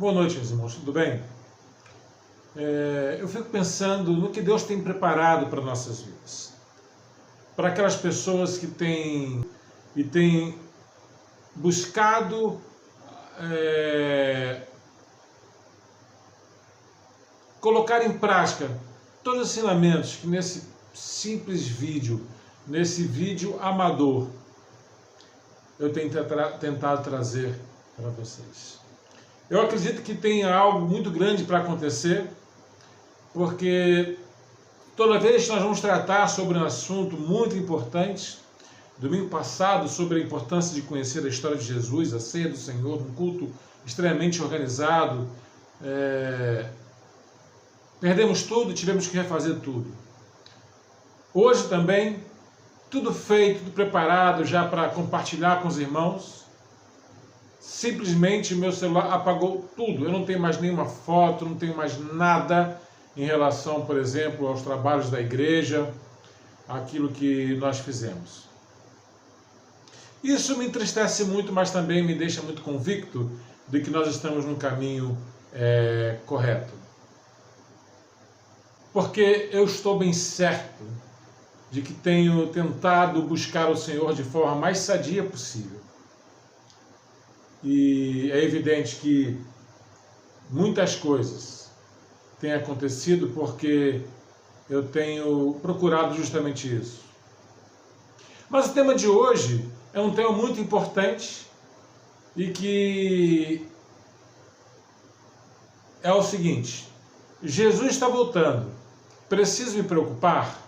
Boa noite, meus irmãos, tudo bem? Eu fico pensando no que Deus tem preparado para nossas vidas. Para aquelas pessoas que têm buscado colocar em prática todos os ensinamentos que nesse simples vídeo, nesse vídeo amador, eu tenho tentado trazer para vocês. Eu acredito que tem algo muito grande para acontecer, porque toda vez que nós vamos tratar sobre um assunto muito importante, domingo passado, sobre a importância de conhecer a história de Jesus, a ceia do Senhor, um culto extremamente organizado, perdemos tudo e tivemos que refazer tudo. Hoje também, tudo feito, tudo preparado já para compartilhar com os irmãos. Simplesmente meu celular apagou tudo. Eu não tenho mais nenhuma foto, não tenho mais nada em relação, por exemplo, aos trabalhos da igreja, aquilo que nós fizemos. Isso me entristece muito, mas também me deixa muito convicto de que nós estamos no caminho correto. Porque eu estou bem certo de que tenho tentado buscar o Senhor de forma mais sadia possível. E é evidente que muitas coisas têm acontecido porque eu tenho procurado justamente isso. Mas o tema de hoje é um tema muito importante e que é o seguinte: Jesus está voltando. Preciso me preocupar?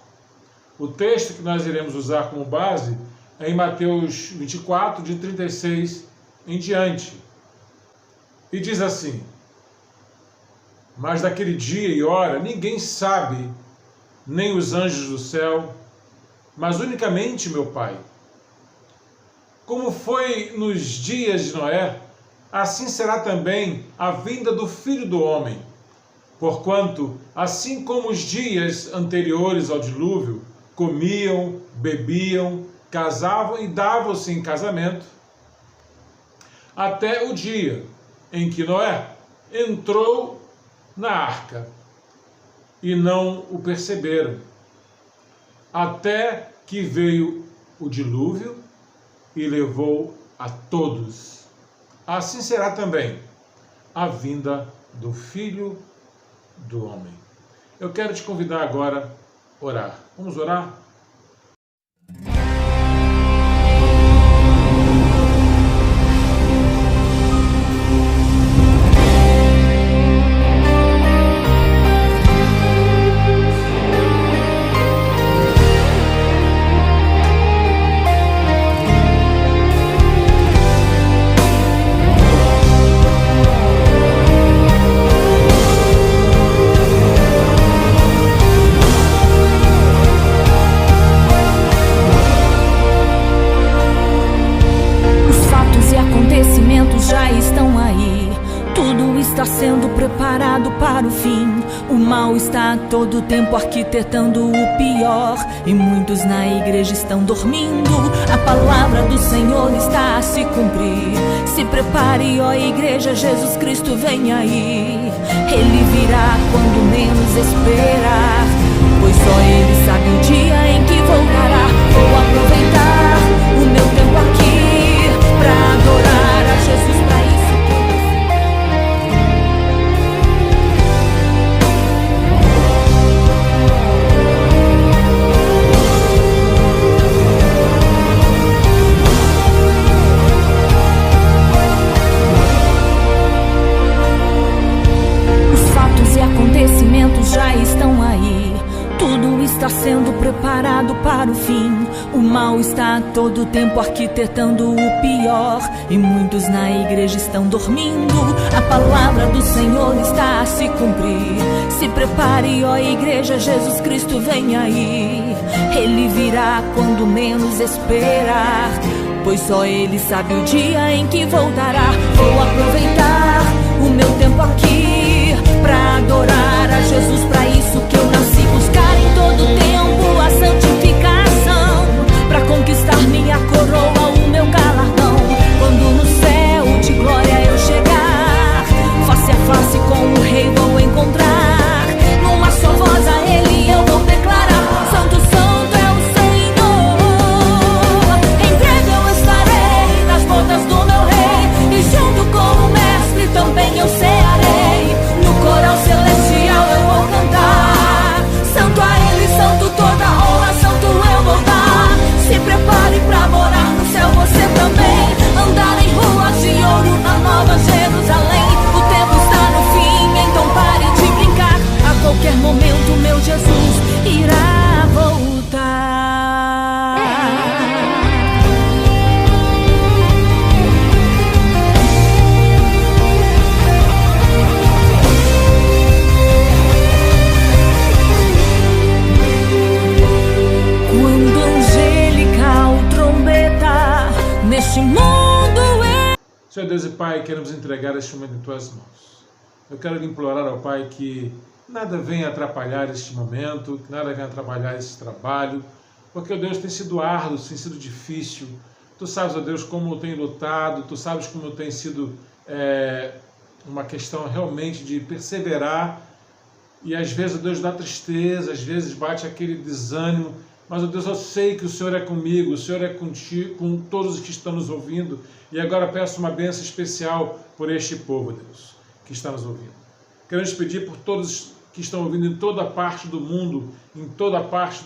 O texto que nós iremos usar como base é em Mateus 24, de 36 em diante. E diz assim: mas daquele dia e hora ninguém sabe, nem os anjos do céu, mas unicamente meu Pai. Como foi nos dias de Noé, assim será também a vinda do Filho do Homem. Porquanto, assim como os dias anteriores ao dilúvio, comiam, bebiam, casavam e davam-se em casamento, até o dia em que Noé entrou na arca, e não o perceberam, até que veio o dilúvio e levou a todos. Assim será também a vinda do Filho do Homem. Eu quero te convidar agora a orar. Vamos orar? Para o fim, o mal está todo tempo arquitetando o pior, e muitos na igreja estão dormindo. A palavra do Senhor está a se cumprir. Se prepare, ó igreja, Jesus Cristo vem aí. Ele virá quando menos esperar, pois só Ele sabe o dia em que voltará. Vou aproveitar o meu tempo aqui para adorar a Jesus. Para isso já estão aí, tudo está sendo preparado para o fim. O mal está todo tempo arquitetando o pior, e muitos na igreja estão dormindo. A palavra do Senhor está a se cumprir. Se prepare, ó igreja, Jesus Cristo vem aí. Ele virá quando menos esperar, pois só Ele sabe o dia em que voltará. Vou aproveitar o meu tempo aqui para adorar a Jesus. Para isso que eu nasci, buscar em todo tempo a santificação, para conquistar minha coroa, o meu galardão. Quando no céu de glória eu chegar, face Senhor Deus e Pai, queremos entregar este momento em Tuas mãos. Eu quero lhe implorar ao Pai que nada venha atrapalhar este momento, que nada venha atrapalhar esse trabalho, porque, ó Deus, tem sido árduo, tem sido difícil. Tu sabes, ó Deus, como eu tenho lutado, Tu sabes como tem sido uma questão realmente de perseverar, e às vezes, ó Deus, dá tristeza, às vezes bate aquele desânimo, mas, ó Deus, eu sei que o Senhor é comigo, o Senhor é contigo, com todos os que estão nos ouvindo, e agora peço uma bênção especial por este povo, Deus, que está nos ouvindo. Queremos pedir por todos que estão ouvindo em toda parte do mundo, em toda parte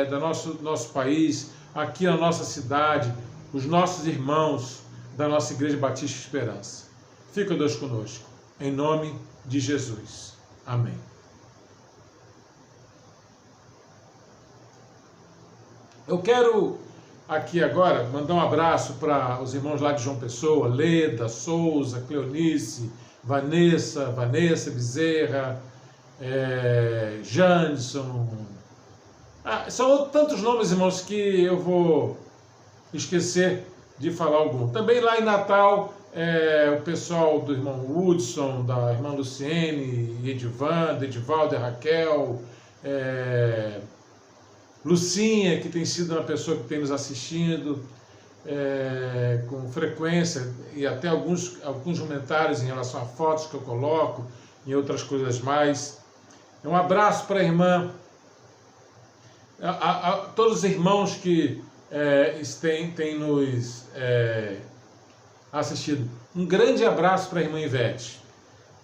do nosso país, aqui na nossa cidade, os nossos irmãos da nossa Igreja Batista Esperança. Fica, Deus, conosco, em nome de Jesus. Amém. Eu quero aqui agora mandar um abraço para os irmãos lá de João Pessoa, Leda, Souza, Cleonice, Vanessa Bezerra, Janderson. São tantos nomes, irmãos, que eu vou esquecer de falar algum. Também lá em Natal, o pessoal do irmão Hudson, da irmã Luciene, Edivaldo, Raquel, Lucinha, que tem sido uma pessoa que tem nos assistindo com frequência, e até alguns comentários em relação a fotos que eu coloco e outras coisas mais. Um abraço para a irmã, a todos os irmãos que têm nos assistido. Um grande abraço para a irmã Ivete,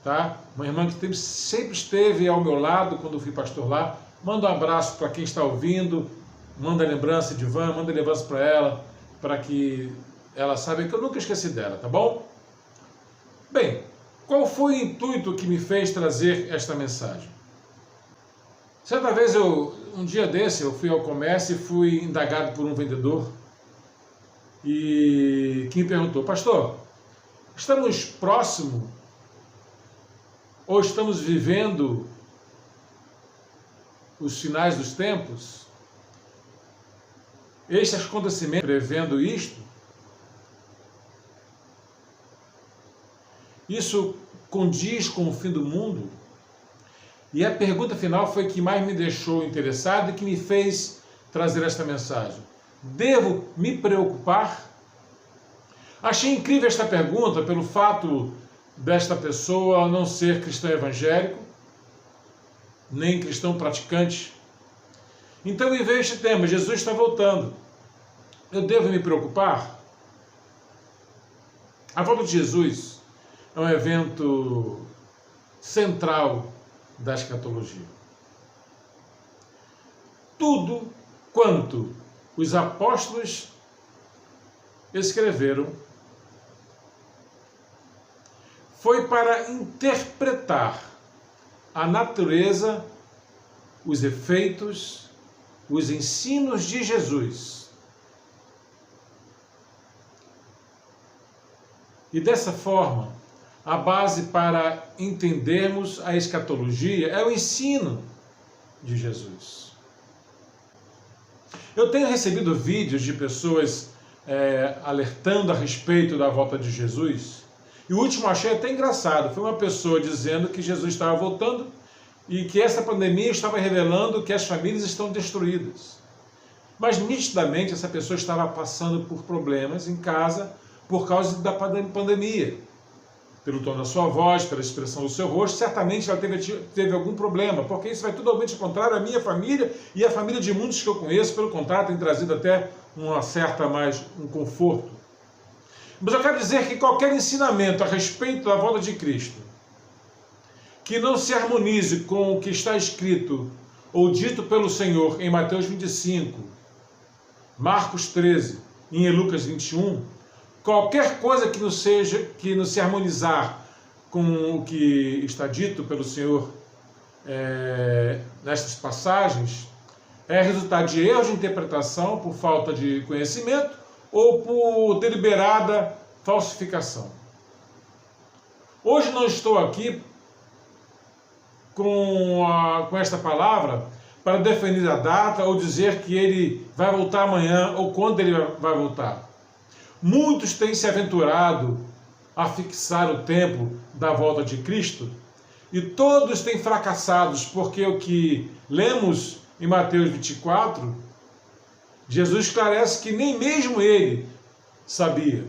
tá? Uma irmã que sempre esteve ao meu lado quando eu fui pastor lá. Manda um abraço para quem está ouvindo, manda lembrança de Ivan, manda lembrança para ela, para que ela saiba que eu nunca esqueci dela, tá bom? Bem, qual foi o intuito que me fez trazer esta mensagem? Certa vez, um dia desse, eu fui ao comércio e fui indagado por um vendedor e que me perguntou: pastor, estamos próximo ou estamos vivendo os finais dos tempos? Este acontecimento prevendo isto? Isso condiz com o fim do mundo? E a pergunta final foi que mais me deixou interessado e que me fez trazer esta mensagem. Devo me preocupar? Achei incrível esta pergunta pelo fato desta pessoa não ser cristão evangélico, nem cristão praticante. Então me veio este tema: Jesus está voltando. Eu devo me preocupar? A volta de Jesus é um evento central da escatologia. Tudo quanto os apóstolos escreveram foi para interpretar a natureza, os efeitos, os ensinos de Jesus. E dessa forma, a base para entendermos a escatologia é o ensino de Jesus. Eu tenho recebido vídeos de pessoas alertando a respeito da volta de Jesus. E o último achei até engraçado. Foi uma pessoa dizendo que Jesus estava voltando e que essa pandemia estava revelando que as famílias estão destruídas. Mas nitidamente essa pessoa estava passando por problemas em casa por causa da pandemia. Pelo tom da sua voz, pela expressão do seu rosto, certamente ela teve algum problema, porque isso vai totalmente contrário à minha família e à família de muitos que eu conheço. Pelo contrário, tem trazido até um conforto. Mas eu quero dizer que qualquer ensinamento a respeito da volta de Cristo que não se harmonize com o que está escrito ou dito pelo Senhor em Mateus 25, Marcos 13 e em Lucas 21, qualquer coisa que não se harmonizar com o que está dito pelo Senhor nestas passagens, é resultado de erros de interpretação por falta de conhecimento ou por deliberada falsificação. Hoje não estou aqui com esta palavra para definir a data ou dizer que ele vai voltar amanhã ou quando ele vai voltar. Muitos têm se aventurado a fixar o tempo da volta de Cristo, e todos têm fracassado, porque o que lemos em Mateus 24, Jesus esclarece que nem mesmo ele sabia.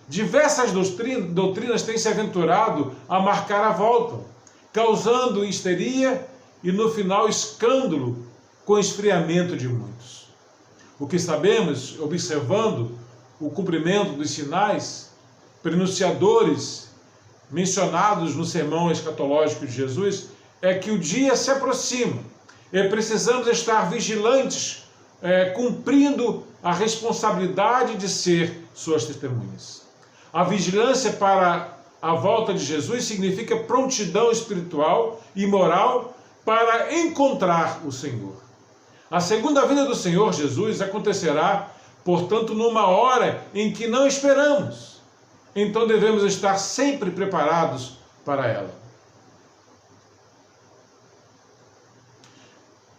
Diversas doutrinas têm se aventurado a marcar a volta, causando histeria e, no final, escândalo com esfriamento de muitos. O que sabemos, observando o cumprimento dos sinais prenunciadores mencionados no sermão escatológico de Jesus, é que o dia se aproxima e precisamos estar vigilantes, cumprindo a responsabilidade de ser suas testemunhas. A vigilância para a volta de Jesus significa prontidão espiritual e moral para encontrar o Senhor. A segunda vinda do Senhor Jesus acontecerá, portanto, numa hora em que não esperamos. Então devemos estar sempre preparados para ela.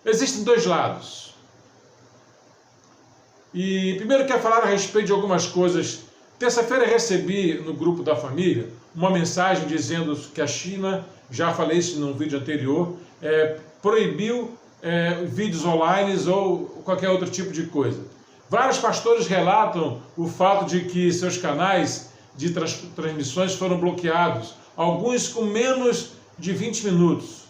Existem dois lados. E primeiro quero falar a respeito de algumas coisas. Terça-feira recebi no grupo da família uma mensagem dizendo que a China, já falei isso num vídeo anterior, proibiu vídeos online ou qualquer outro tipo de coisa. Vários pastores relatam o fato de que seus canais de transmissões foram bloqueados, alguns com menos de 20 minutos.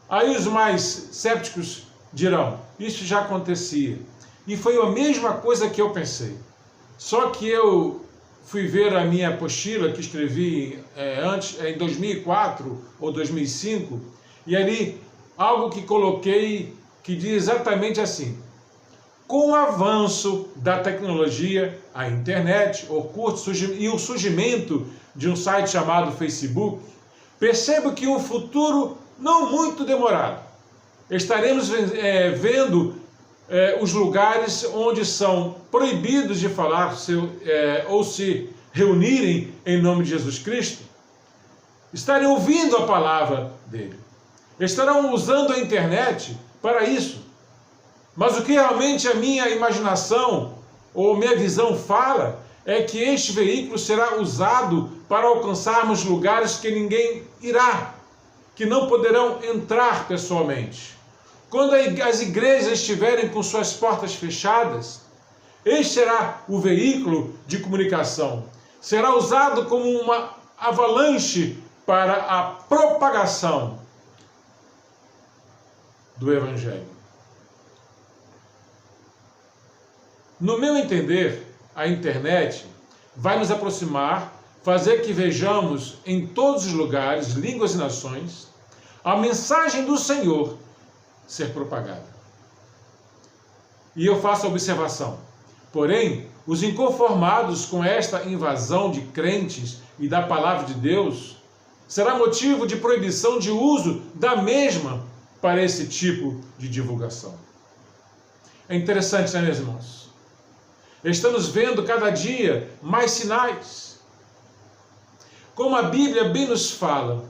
Aí os mais céticos dirão, isso já acontecia. E foi a mesma coisa que eu pensei. Só que eu fui ver a minha apostila que escrevi antes, em 2004 ou 2005, e ali algo que coloquei que diz exatamente assim: com o avanço da tecnologia, a internet, Orkut e o surgimento de um site chamado Facebook, percebo que em um futuro não muito demorado, estaremos vendo os lugares onde são proibidos de falar ou se reunirem em nome de Jesus Cristo, estarem ouvindo a palavra dele, estarão usando a internet para isso. Mas o que realmente a minha imaginação ou minha visão fala é que este veículo será usado para alcançarmos lugares que ninguém irá, que não poderão entrar pessoalmente. Quando as igrejas estiverem com suas portas fechadas, este será o veículo de comunicação. Será usado como uma avalanche para a propagação do Evangelho. No meu entender, a internet vai nos aproximar, fazer que vejamos em todos os lugares, línguas e nações, a mensagem do Senhor ser propagada. E eu faço a observação. Porém, os inconformados com esta invasão de crentes e da palavra de Deus será motivo de proibição de uso da mesma para esse tipo de divulgação. É interessante, né, meus irmãos? Estamos vendo cada dia mais sinais. Como a Bíblia bem nos fala,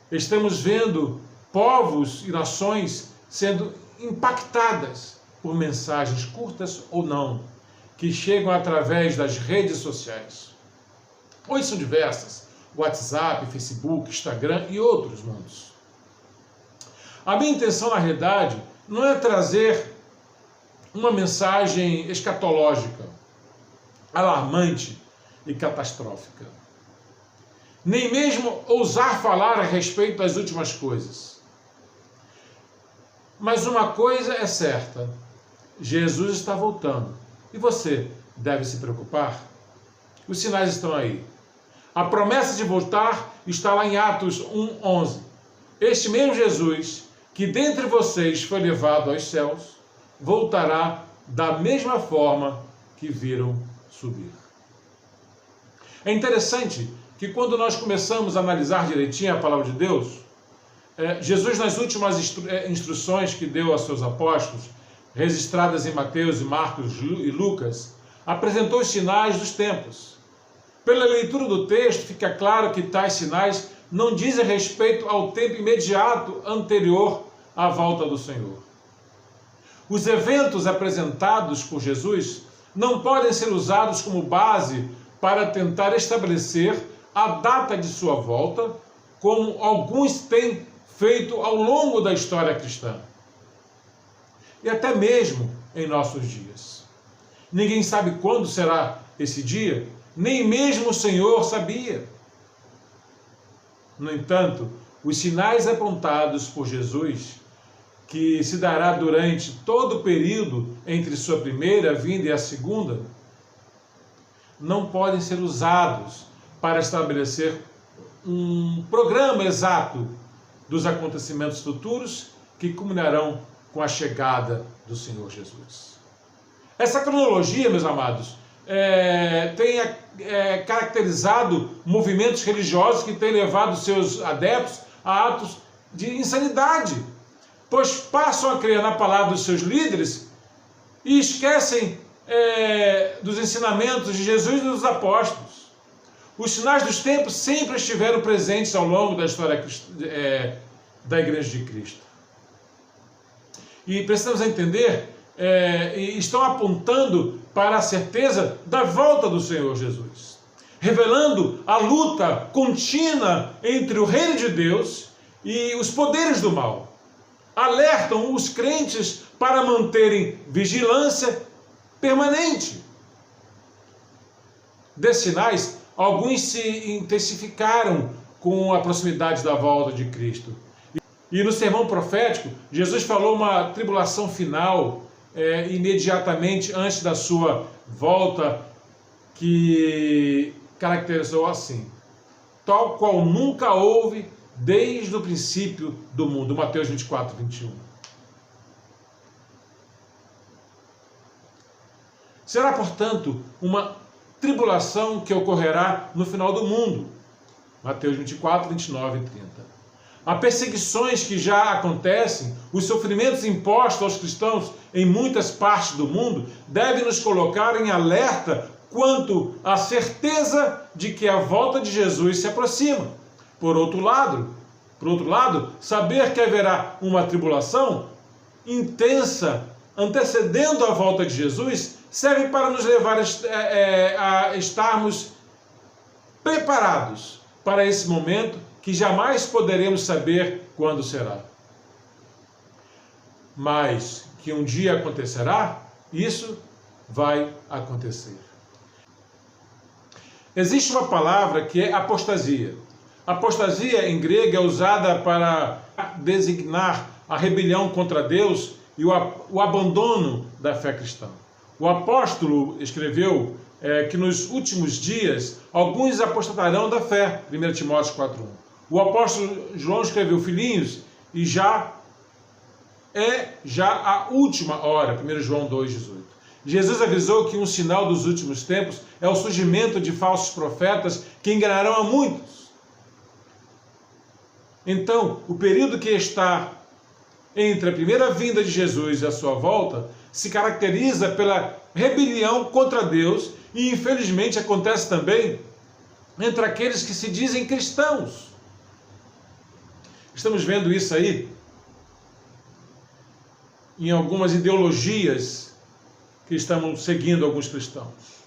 estamos vendo povos e nações sendo impactadas por mensagens curtas ou não, que chegam através das redes sociais. Hoje são diversas: WhatsApp, Facebook, Instagram e outros mundos. A minha intenção, na realidade, não é trazer uma mensagem escatológica, alarmante e catastrófica. Nem mesmo ousar falar a respeito das últimas coisas. Mas uma coisa é certa: Jesus está voltando. E você deve se preocupar? Os sinais estão aí. A promessa de voltar está lá em Atos 1:11. Este mesmo Jesus, que dentre vocês foi levado aos céus, voltará da mesma forma que viram subir. É interessante que quando nós começamos a analisar direitinho a palavra de Deus, Jesus, nas últimas instruções que deu aos seus apóstolos, registradas em Mateus, Marcos e Lucas, apresentou os sinais dos tempos. Pela leitura do texto, fica claro que tais sinais não dizem respeito ao tempo imediato anterior à volta do Senhor. Os eventos apresentados por Jesus não podem ser usados como base para tentar estabelecer a data de sua volta, como alguns têm feito ao longo da história cristã. E até mesmo em nossos dias. Ninguém sabe quando será esse dia, nem mesmo o Senhor sabia. No entanto, os sinais apontados por Jesus, que se dará durante todo o período entre sua primeira vinda e a segunda, não podem ser usados para estabelecer um programa exato dos acontecimentos futuros que culminarão com a chegada do Senhor Jesus. Essa cronologia, meus amados, tem caracterizado movimentos religiosos que têm levado seus adeptos a atos de insanidade, pois passam a crer na palavra dos seus líderes e esquecem dos ensinamentos de Jesus e dos apóstolos. Os sinais dos tempos sempre estiveram presentes ao longo da história da Igreja de Cristo. E precisamos entender, estão apontando para a certeza da volta do Senhor Jesus, revelando a luta contínua entre o reino de Deus e os poderes do mal. Alertam os crentes para manterem vigilância permanente. Desses sinais, alguns se intensificaram com a proximidade da volta de Cristo. E no sermão profético, Jesus falou uma tribulação final imediatamente antes da sua volta, que caracterizou assim: tal qual nunca houve desde o princípio do mundo. Mateus 24, 21. Será, portanto, uma tribulação que ocorrerá no final do mundo. Mateus 24, 29 e 30. Há perseguições que já acontecem, os sofrimentos impostos aos cristãos em muitas partes do mundo devem nos colocar em alerta quanto à certeza de que a volta de Jesus se aproxima. Por outro lado, saber que haverá uma tribulação intensa antecedendo a volta de Jesus serve para nos levar a estarmos preparados para esse momento que jamais poderemos saber quando será. Mas que um dia acontecerá, isso vai acontecer. Existe uma palavra que é apostasia. Apostasia em grego é usada para designar a rebelião contra Deus e o abandono da fé cristã. O apóstolo escreveu que nos últimos dias alguns apostatarão da fé, 1 Timóteo 4:1. O apóstolo João escreveu: filhinhos, e já a última hora, 1 João 2:18. Jesus avisou que um sinal dos últimos tempos é o surgimento de falsos profetas que enganarão a muitos. Então, o período que está entre a primeira vinda de Jesus e a sua volta se caracteriza pela rebelião contra Deus e, infelizmente, acontece também entre aqueles que se dizem cristãos. Estamos vendo isso aí em algumas ideologias que estão seguindo alguns cristãos.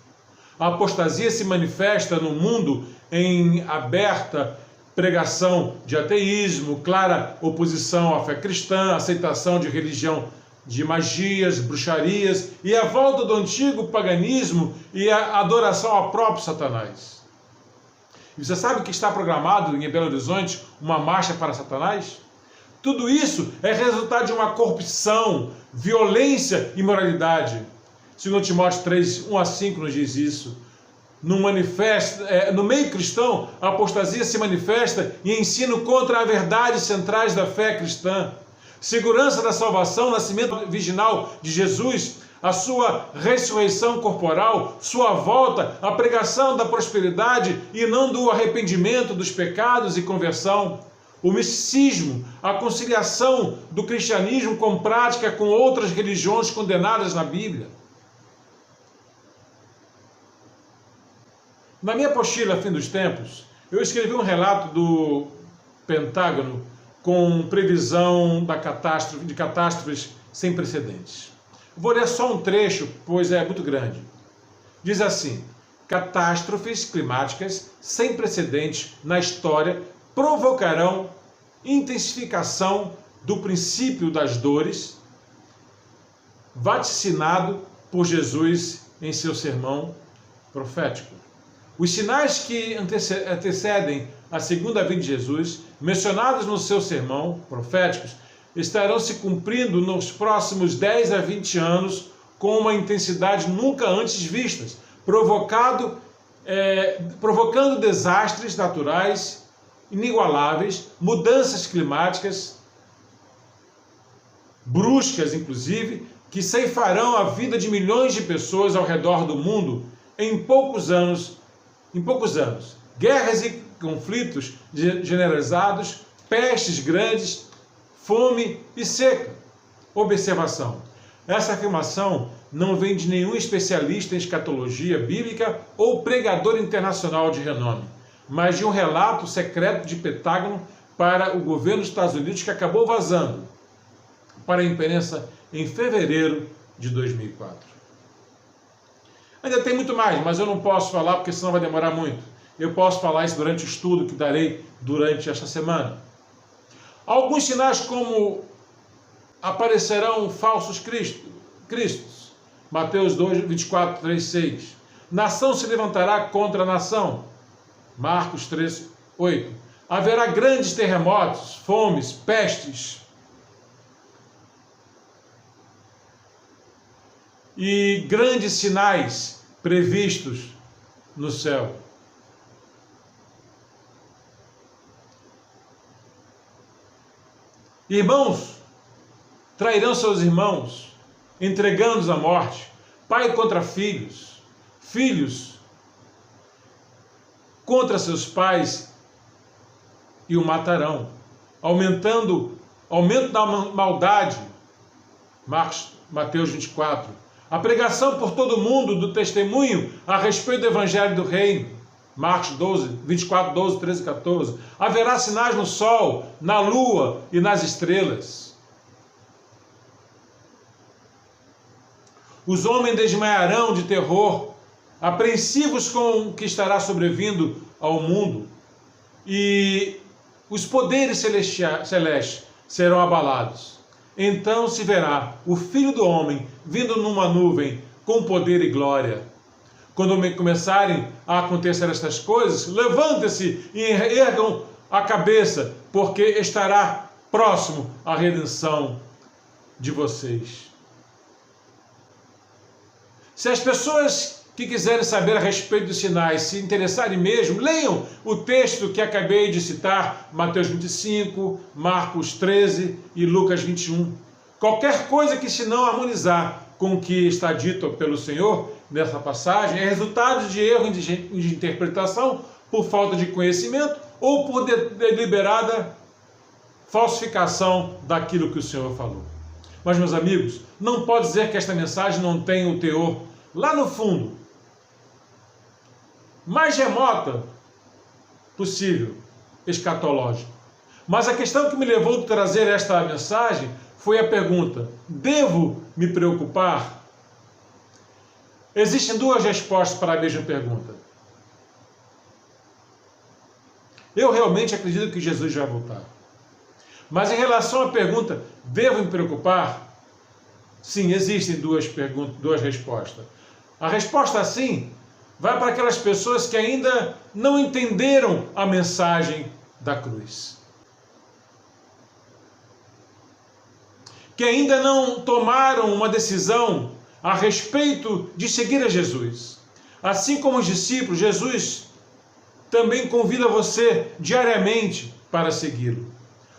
A apostasia se manifesta no mundo em aberta pregação de ateísmo, clara oposição à fé cristã, aceitação de religião de magias, bruxarias e a volta do antigo paganismo e a adoração ao próprio Satanás. E você sabe que está programado em Belo Horizonte uma marcha para Satanás? Tudo isso é resultado de uma corrupção, violência e imoralidade. 2 Timóteo 3, 1-5 nos diz isso. No meio cristão, a apostasia se manifesta em ensino contra as verdades centrais da fé cristã. Segurança da salvação, nascimento virginal de Jesus, a sua ressurreição corporal, sua volta, a pregação da prosperidade e não do arrependimento dos pecados e conversão. O misticismo, a conciliação do cristianismo com prática com outras religiões condenadas na Bíblia. Na minha apostila Fim dos Tempos, eu escrevi um relato do Pentágono com previsão de catástrofes sem precedentes. Vou ler só um trecho, pois é muito grande. Diz assim: catástrofes climáticas sem precedentes na história provocarão intensificação do princípio das dores, vaticinado por Jesus em seu sermão profético. Os sinais que antecedem a segunda vinda de Jesus, mencionados no seu sermão proféticos, estarão se cumprindo nos próximos 10 a 20 anos com uma intensidade nunca antes vistas, provocando desastres naturais inigualáveis, mudanças climáticas bruscas, inclusive, que ceifarão a vida de milhões de pessoas ao redor do mundo em poucos anos. Guerras e conflitos generalizados, pestes grandes, fome e seca. Observação: essa afirmação não vem de nenhum especialista em escatologia bíblica ou pregador internacional de renome, mas de um relato secreto de Pentágono para o governo dos Estados Unidos que acabou vazando para a imprensa em fevereiro de 2004. Ainda tem muito mais, mas eu não posso falar porque senão vai demorar muito. Eu posso falar isso durante o estudo que darei durante esta semana. Alguns sinais como aparecerão falsos cristos. Mateus 2, 24, 3, 6. Nação se levantará contra nação. Marcos 3, 8. Haverá grandes terremotos, fomes, pestes. E grandes sinais previstos no céu. Irmãos trairão seus irmãos, entregando-os à morte. Pai contra filhos, filhos contra seus pais e o matarão. Aumento da maldade. Mateus 24. A pregação por todo o mundo do testemunho a respeito do Evangelho do Reino. Marcos 12, 24, 12, 13 e 14. Haverá sinais no sol, na lua e nas estrelas. Os homens desmaiarão de terror, apreensivos com o que estará sobrevindo ao mundo. E os poderes celestes serão abalados. Então se verá o Filho do Homem vindo numa nuvem com poder e glória. Quando começarem a acontecer estas coisas, levantem-se e ergam a cabeça, porque estará próximo a redenção de vocês. Se as pessoas que quiserem saber a respeito dos sinais se interessarem mesmo, leiam o texto que acabei de citar, Mateus 25, Marcos 13 e Lucas 21. Qualquer coisa que se não harmonizar com o que está dito pelo Senhor nessa passagem é resultado de erro de interpretação por falta de conhecimento ou por deliberada falsificação daquilo que o Senhor falou. Mas, meus amigos, não pode dizer que esta mensagem não tem o teor lá no fundo, mais remota possível, escatológico. Mas a questão que me levou a trazer esta mensagem foi a pergunta: devo me preocupar? Existem duas respostas para a mesma pergunta. Eu realmente acredito que Jesus vai voltar. Mas em relação à pergunta, devo me preocupar? Sim, existem duas respostas. A resposta sim vai para aquelas pessoas que ainda não entenderam a mensagem da cruz. Que ainda não tomaram uma decisão a respeito de seguir a Jesus. Assim como os discípulos, Jesus também convida você diariamente para segui-lo.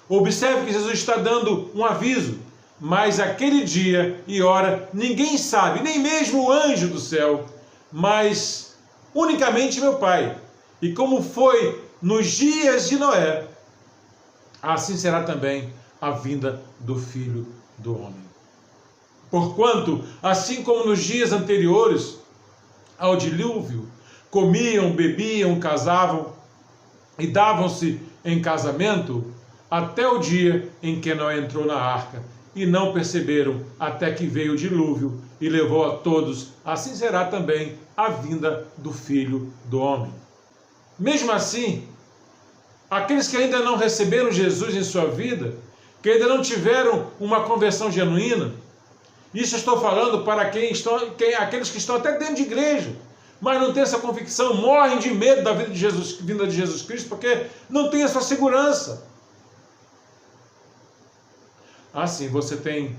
Observe que Jesus está dando um aviso, mas aquele dia e hora ninguém sabe, nem mesmo o anjo do céu, mas unicamente meu Pai. E como foi nos dias de Noé, assim será também a vinda do Filho do Homem. Porquanto, assim como nos dias anteriores ao dilúvio, comiam, bebiam, casavam e davam-se em casamento, até o dia em que Noé entrou na arca e não perceberam até que veio o dilúvio e levou a todos. Assim será também a vinda do Filho do Homem. Mesmo assim, aqueles que ainda não receberam Jesus em sua vida, que ainda não tiveram uma conversão genuína, isso eu estou falando para aqueles que estão até dentro de igreja, mas não têm essa convicção, morrem de medo da vinda de Jesus Cristo, porque não tem essa segurança. Assim, você tem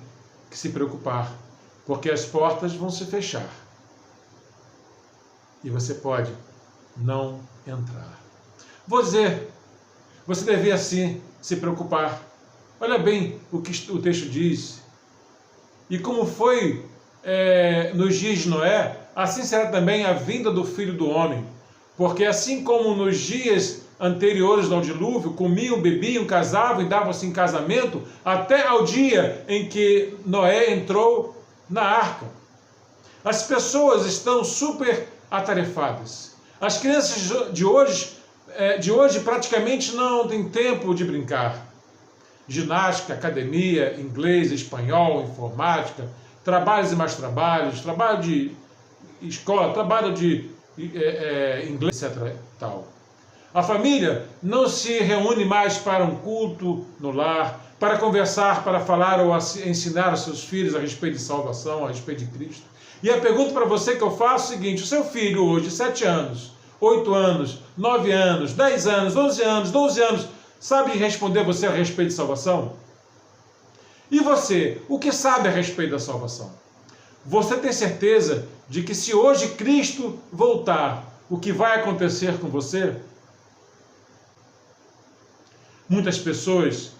que se preocupar, porque as portas vão se fechar. E você pode não entrar. Vou dizer, você devia sim se preocupar. Olha bem o que o texto diz. E como foi nos dias de Noé, assim será também a vinda do Filho do Homem. Porque assim como nos dias anteriores ao dilúvio, comiam, bebiam, casavam e davam-se em casamento, até ao dia em que Noé entrou na arca. As pessoas estão super atarefadas. As crianças de hoje praticamente não têm tempo de brincar. Ginástica, academia, inglês, espanhol, informática, trabalhos e mais trabalhos, trabalho de escola, trabalho de inglês, etc. Tal. A família não se reúne mais para um culto no lar, para conversar, para falar ou ensinar aos seus filhos a respeito de salvação, a respeito de Cristo. E a pergunta para você que eu faço é o seguinte: o seu filho hoje, 7 anos, 8 anos, 9 anos, 10 anos, 11 anos, 12 anos, sabe responder você a respeito de salvação? E você, o que sabe a respeito da salvação? Você tem certeza de que se hoje Cristo voltar, o que vai acontecer com você? Muitas pessoas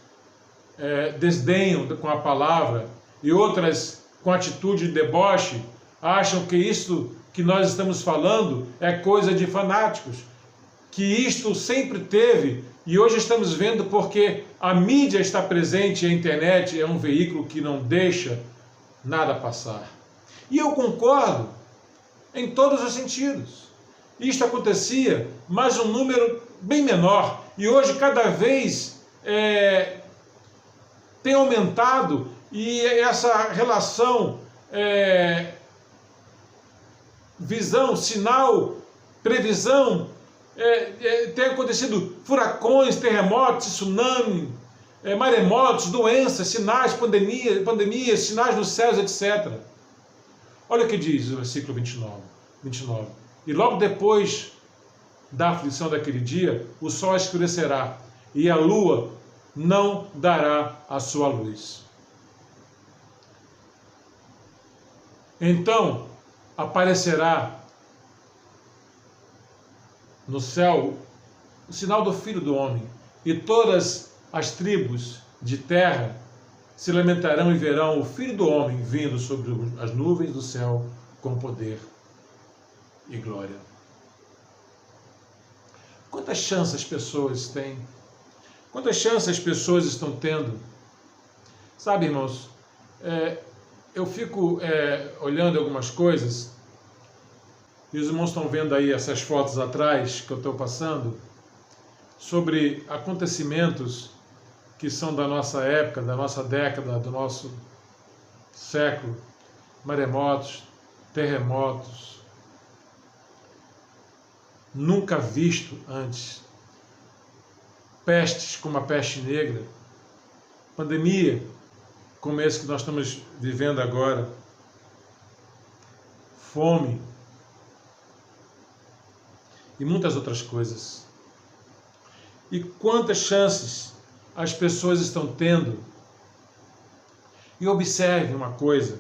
desdenham com a palavra e outras com atitude de deboche acham que isso que nós estamos falando é coisa de fanáticos, que isto sempre teve e hoje estamos vendo porque a mídia está presente, a internet é um veículo que não deixa nada passar. E eu concordo em todos os sentidos. Isto acontecia, mas um número bem menor. E hoje cada vez tem aumentado e essa relação visão, sinal, previsão, tem acontecido furacões, terremotos, tsunami, maremotos, doenças, sinais, pandemias, sinais nos céus, etc. Olha o que diz o versículo 29. E logo depois da aflição daquele dia, o sol escurecerá e a lua não dará a sua luz. Então aparecerá no céu o sinal do Filho do Homem, e todas as tribos de terra se lamentarão e verão o Filho do Homem vindo sobre as nuvens do céu com poder e glória. Quantas chances as pessoas têm? Quantas chances as pessoas estão tendo? Sabe, irmãos, eu fico olhando algumas coisas, e os irmãos estão vendo aí essas fotos atrás que eu estou passando, sobre acontecimentos que são da nossa época, da nossa década, do nosso século, maremotos, terremotos, nunca visto antes, pestes como a peste negra, pandemia como esse que nós estamos vivendo agora, fome e muitas outras coisas. E quantas chances as pessoas estão tendo? E observe uma coisa,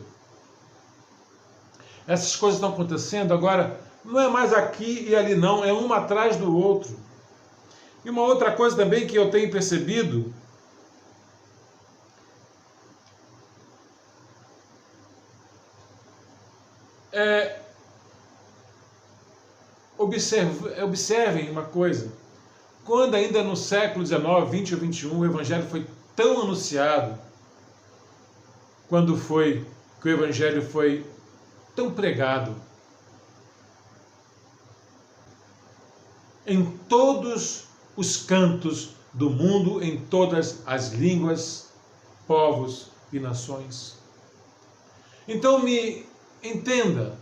essas coisas estão acontecendo agora, não é mais aqui e ali não, é um atrás do outro. E uma outra coisa também que eu tenho percebido, observem uma coisa, quando ainda no século XIX, XX ou XXI, o Evangelho foi tão anunciado, quando foi que o Evangelho foi tão pregado, em todos os cantos do mundo, em todas as línguas, povos e nações. Então me entenda.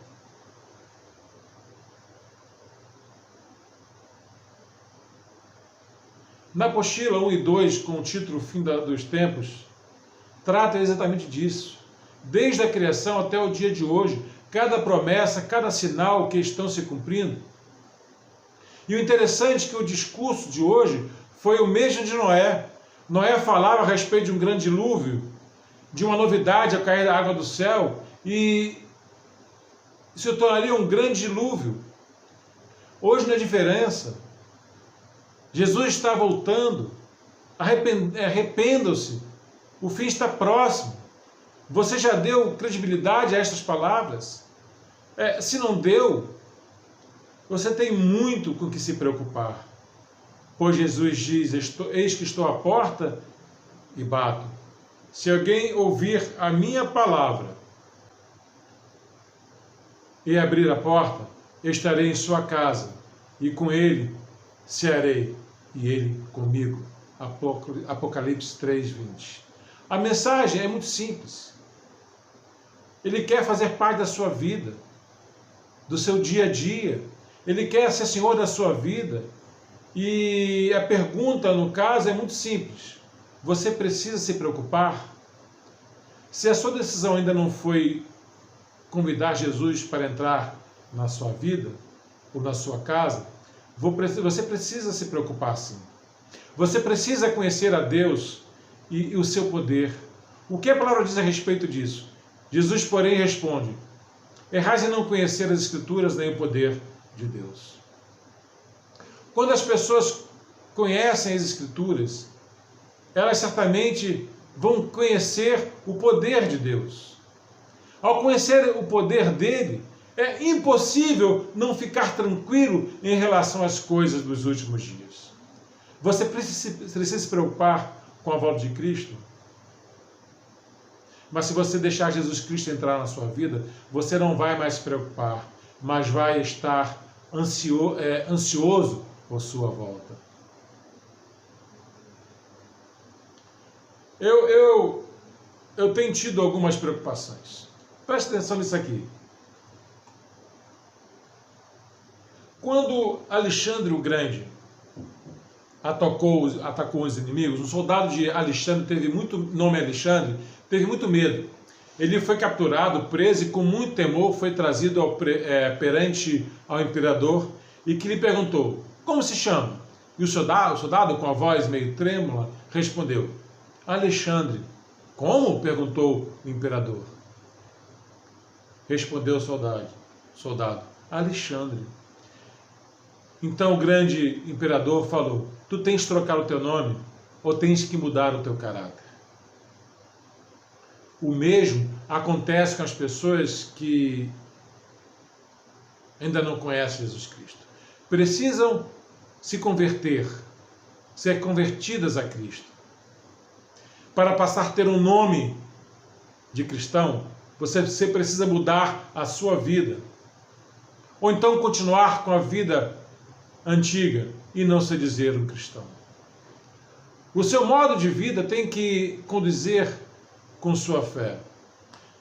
Na apostila 1 e 2, com o título Fim dos Tempos, trata exatamente disso. Desde a criação até o dia de hoje, cada promessa, cada sinal que estão se cumprindo. E o interessante é que o discurso de hoje foi o mesmo de Noé. Noé falava a respeito de um grande dilúvio, de uma novidade a cair da água do céu, e se tornaria um grande dilúvio. Hoje não é diferença. Jesus está voltando. Arrependam-se. O fim está próximo. Você já deu credibilidade a estas palavras? Se não deu, você tem muito com que se preocupar. Pois Jesus diz: eis que estou à porta e bato. Se alguém ouvir a minha palavra e abrir a porta, estarei em sua casa, e com ele cearei, e ele comigo. Apocalipse 3:20. A mensagem é muito simples. Ele quer fazer parte da sua vida, do seu dia a dia. Ele quer ser Senhor da sua vida. E a pergunta, no caso, é muito simples. Você precisa se preocupar? Se a sua decisão ainda não foi convidar Jesus para entrar na sua vida ou na sua casa, você precisa se preocupar sim. Você precisa conhecer a Deus e o seu poder. O que a palavra diz a respeito disso? Jesus, porém, responde: errais em não conhecer as Escrituras nem o poder de Deus. Quando as pessoas conhecem as Escrituras, elas certamente vão conhecer o poder de Deus. Ao conhecer o poder dele, é impossível não ficar tranquilo em relação às coisas dos últimos dias. Você precisa se preocupar com a volta de Cristo. Mas se você deixar Jesus Cristo entrar na sua vida, você não vai mais se preocupar, mas vai estar ansioso por sua volta. Eu tenho tido algumas preocupações. Preste atenção nisso aqui. Quando Alexandre o Grande atacou os inimigos, um soldado de Alexandre teve muito medo. Ele foi capturado, preso e com muito temor foi trazido perante ao imperador, e que lhe perguntou: como se chama? E o soldado, com a voz meio trêmula, respondeu: Alexandre. Como? Perguntou o imperador. Respondeu o soldado: Alexandre. Então o grande imperador falou: tu tens que trocar o teu nome ou tens que mudar o teu caráter. O mesmo acontece com as pessoas que ainda não conhecem Jesus Cristo. Precisam se converter, ser convertidas a Cristo. Para passar a ter um nome de cristão, você precisa mudar a sua vida. Ou então continuar com a vida antiga e não se dizer um cristão. O seu modo de vida tem que condizer com sua fé.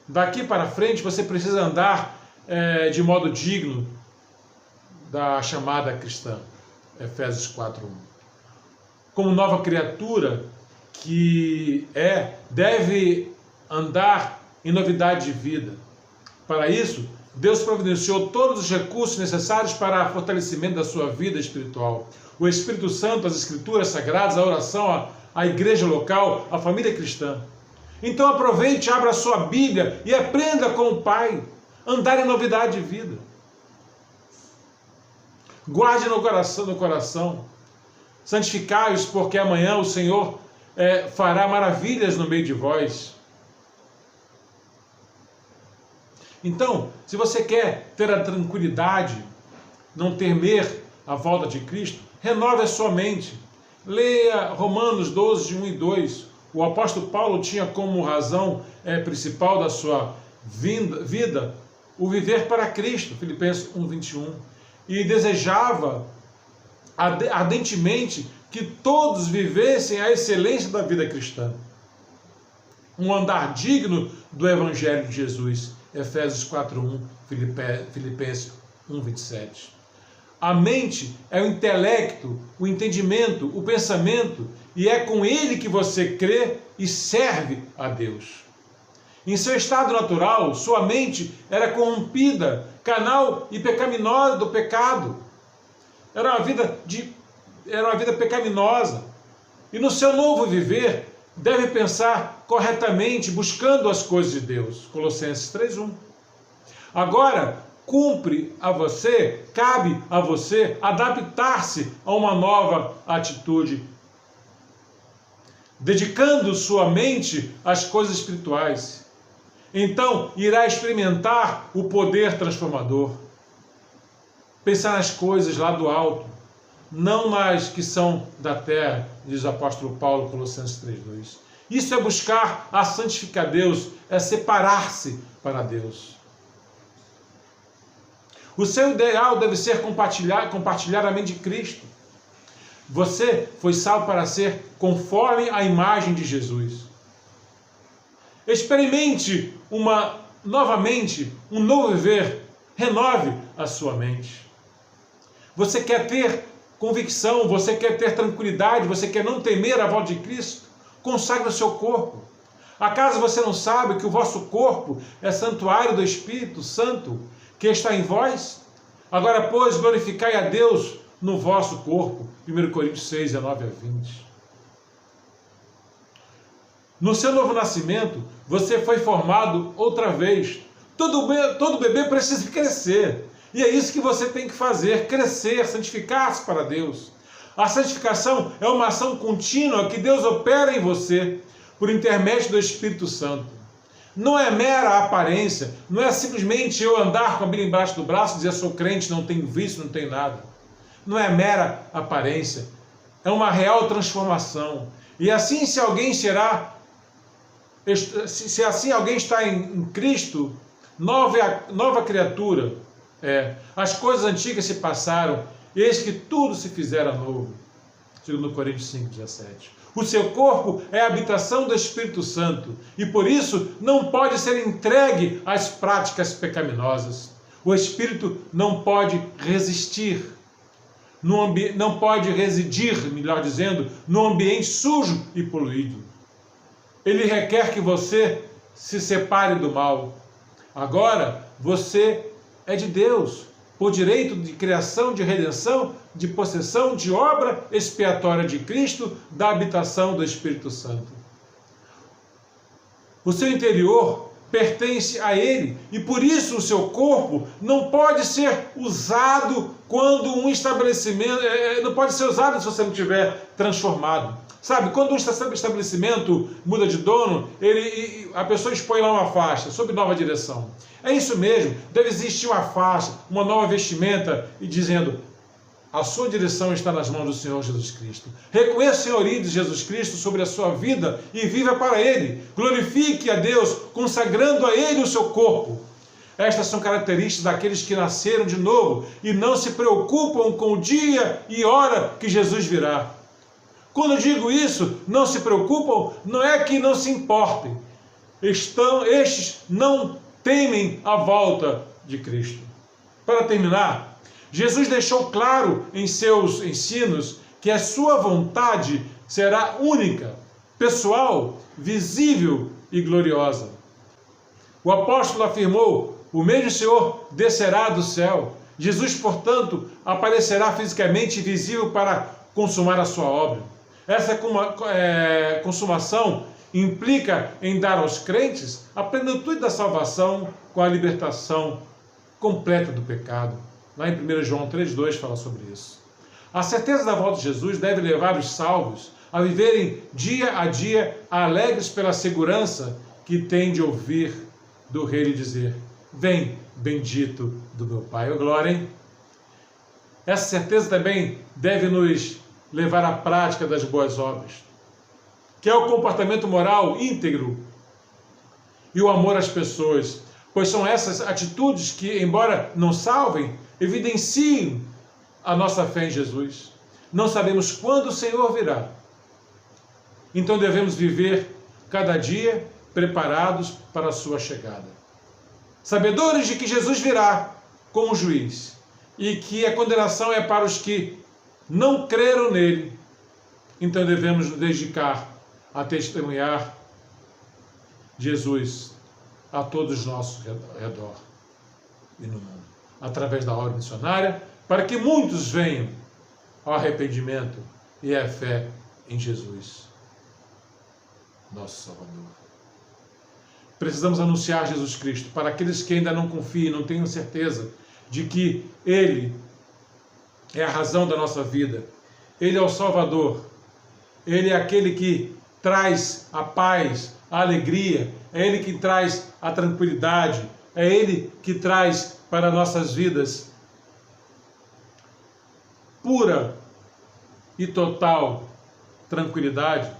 Daqui para frente você precisa andar de modo digno da chamada cristã. Efésios 4:1. Como nova criatura que deve andar em novidade de vida. Para isso, Deus providenciou todos os recursos necessários para o fortalecimento da sua vida espiritual. O Espírito Santo, as Escrituras Sagradas, a oração, a igreja local, a família cristã. Então aproveite, abra a sua Bíblia e aprenda com o Pai, andar em novidade de vida. Guarde no coração. Santificai-os, porque amanhã o Senhor fará maravilhas no meio de vós. Então, se você quer ter a tranquilidade, não temer a volta de Cristo, renove a sua mente. Leia Romanos 12:1 e 2. O apóstolo Paulo tinha como razão principal da sua vida o viver para Cristo, Filipenses 1:21. E desejava ardentemente que todos vivessem a excelência da vida cristã. um andar digno do Evangelho de Jesus. Efésios 4:1, Filipenses 1:27. A mente é o intelecto, o entendimento, o pensamento, e é com ele que você crê e serve a Deus. Em seu estado natural, sua mente era corrompida, canal e pecaminosa do pecado. Era uma vida pecaminosa. E no seu novo viver, deve pensar corretamente, buscando as coisas de Deus. Colossenses 3:1. Agora, cabe a você adaptar-se a uma nova atitude, dedicando sua mente às coisas espirituais. Então, irá experimentar o poder transformador. Pensar nas coisas lá do alto, não nas que são da terra, diz o apóstolo Paulo, Colossenses 3:2. Isso é buscar a santificar Deus, é separar-se para Deus. O seu ideal deve ser compartilhar a mente de Cristo. Você foi salvo para ser conforme a imagem de Jesus. Experimente novamente um novo viver. Renove a sua mente. Você quer ter convicção, você quer ter tranquilidade, você quer não temer a volta de Cristo? Consagre o seu corpo. Acaso você não sabe que o vosso corpo é santuário do Espírito Santo que está em vós? Agora, pois, glorificai a Deus no vosso corpo. 1 Coríntios 6, 19-20. No seu novo nascimento, você foi formado outra vez. Todo bebê precisa crescer. E é isso que você tem que fazer, crescer, santificar-se para Deus. A santificação é uma ação contínua que Deus opera em você por intermédio do Espírito Santo. Não é mera aparência, não é simplesmente eu andar com a Bíblia embaixo do braço e dizer sou crente, não tenho vício, não tenho nada. Não é mera aparência, é uma real transformação. E assim se alguém está em Cristo, nova criatura, as coisas antigas se passaram, eis que tudo se fizera novo. 2 Coríntios 5:17. O seu corpo é a habitação do Espírito Santo e por isso não pode ser entregue às práticas pecaminosas. O Espírito não pode resistir, não pode residir, melhor dizendo, num ambiente sujo e poluído. Ele requer que você se separe do mal. Agora você é de Deus, por direito de criação, de redenção, de possessão, de obra expiatória de Cristo, da habitação do Espírito Santo. O seu interior pertence a Ele e por isso o seu corpo não pode ser usado quando um estabelecimento, não pode ser usado se você não tiver transformado. Sabe, quando um estabelecimento muda de dono, a pessoa expõe lá uma faixa, sob nova direção. É isso mesmo, deve existir uma faixa, uma nova vestimenta, e dizendo, a sua direção está nas mãos do Senhor Jesus Cristo. Reconheça o senhorio de Jesus Cristo sobre a sua vida e viva para Ele. Glorifique a Deus, consagrando a Ele o seu corpo. Estas são características daqueles que nasceram de novo e não se preocupam com o dia e hora que Jesus virá. Quando eu digo isso, não se preocupam, não é que não se importem. Estes não temem a volta de Cristo. Para terminar, Jesus deixou claro em seus ensinos que a sua vontade será única, pessoal, visível e gloriosa. O apóstolo afirmou, o mesmo Senhor descerá do céu. Jesus, portanto, aparecerá fisicamente visível para consumar a sua obra. Essa consumação implica em dar aos crentes a plenitude da salvação com a libertação completa do pecado. Lá em 1 João 3,2 fala sobre isso. A certeza da volta de Jesus deve levar os salvos a viverem dia a dia alegres pela segurança que têm de ouvir do Rei lhe dizer, vem, bendito do meu Pai. Oh, glória, hein? Essa certeza também deve nos levar à prática das boas obras, que é o comportamento moral íntegro e o amor às pessoas, pois são essas atitudes que, embora não salvem, evidenciam a nossa fé em Jesus. Não sabemos quando o Senhor virá, então devemos viver cada dia preparados para a sua chegada. Sabedores de que Jesus virá como juiz e que a condenação é para os que não creram nele, então devemos nos dedicar a testemunhar Jesus a todos nosso redor e no mundo, através da obra missionária, para que muitos venham ao arrependimento e à fé em Jesus, nosso Salvador. Precisamos anunciar Jesus Cristo para aqueles que ainda não confiam, não tenham certeza de que Ele é a razão da nossa vida, Ele é o Salvador, Ele é aquele que traz a paz, a alegria, é Ele que traz a tranquilidade, é Ele que traz para nossas vidas pura e total tranquilidade,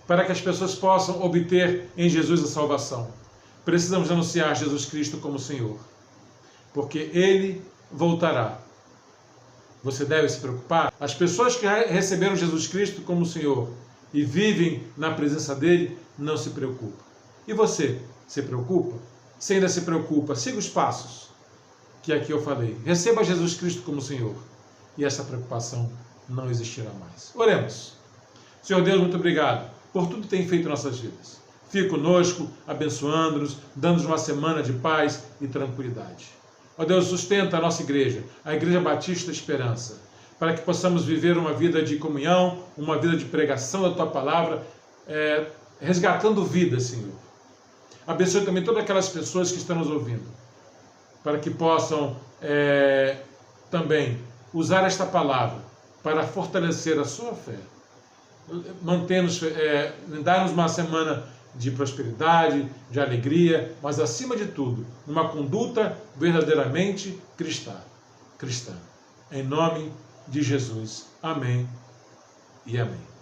para que as pessoas possam obter em Jesus a salvação. Precisamos anunciar Jesus Cristo como Senhor, porque Ele voltará. Você deve se preocupar. As pessoas que receberam Jesus Cristo como Senhor e vivem na presença dEle, não se preocupam. E você, se preocupa? Se ainda se preocupa, siga os passos que aqui eu falei. Receba Jesus Cristo como Senhor e essa preocupação não existirá mais. Oremos. Senhor Deus, muito obrigado por tudo que tem feito em nossas vidas. Fique conosco, abençoando-nos, dando-nos uma semana de paz e tranquilidade. Ó Deus, sustenta a nossa igreja, a Igreja Batista Esperança, para que possamos viver uma vida de comunhão, uma vida de pregação da Tua Palavra, resgatando vidas, Senhor. Abençoe também todas aquelas pessoas que estão nos ouvindo, para que possam também usar esta palavra para fortalecer a sua fé, manter-nos, dar-nos uma semana de prosperidade, de alegria, mas acima de tudo, uma conduta verdadeiramente cristã. Em nome de Jesus. Amém e amém.